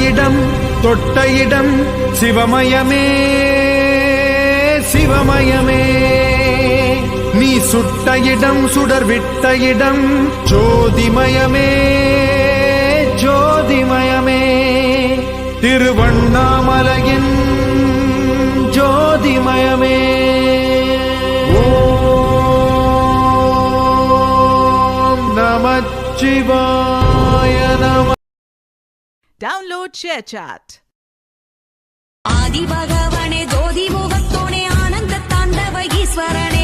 இடம் தொட்ட இடம் சிவமயமே சிவமயமே. நீ சுட்ட இடம் சுடர் விட்ட இடம் ஜோதிமயமே ஜோதிமயமே. திருவண்ணாமலையின் ஜோதிமயமே. ஓம் நமச்சிவாய நம. Download ShareChat. ஆதி பகவனே ஜோதி முகத்தோனே ஆனந்த தாண்டவ ஈஸ்வரனே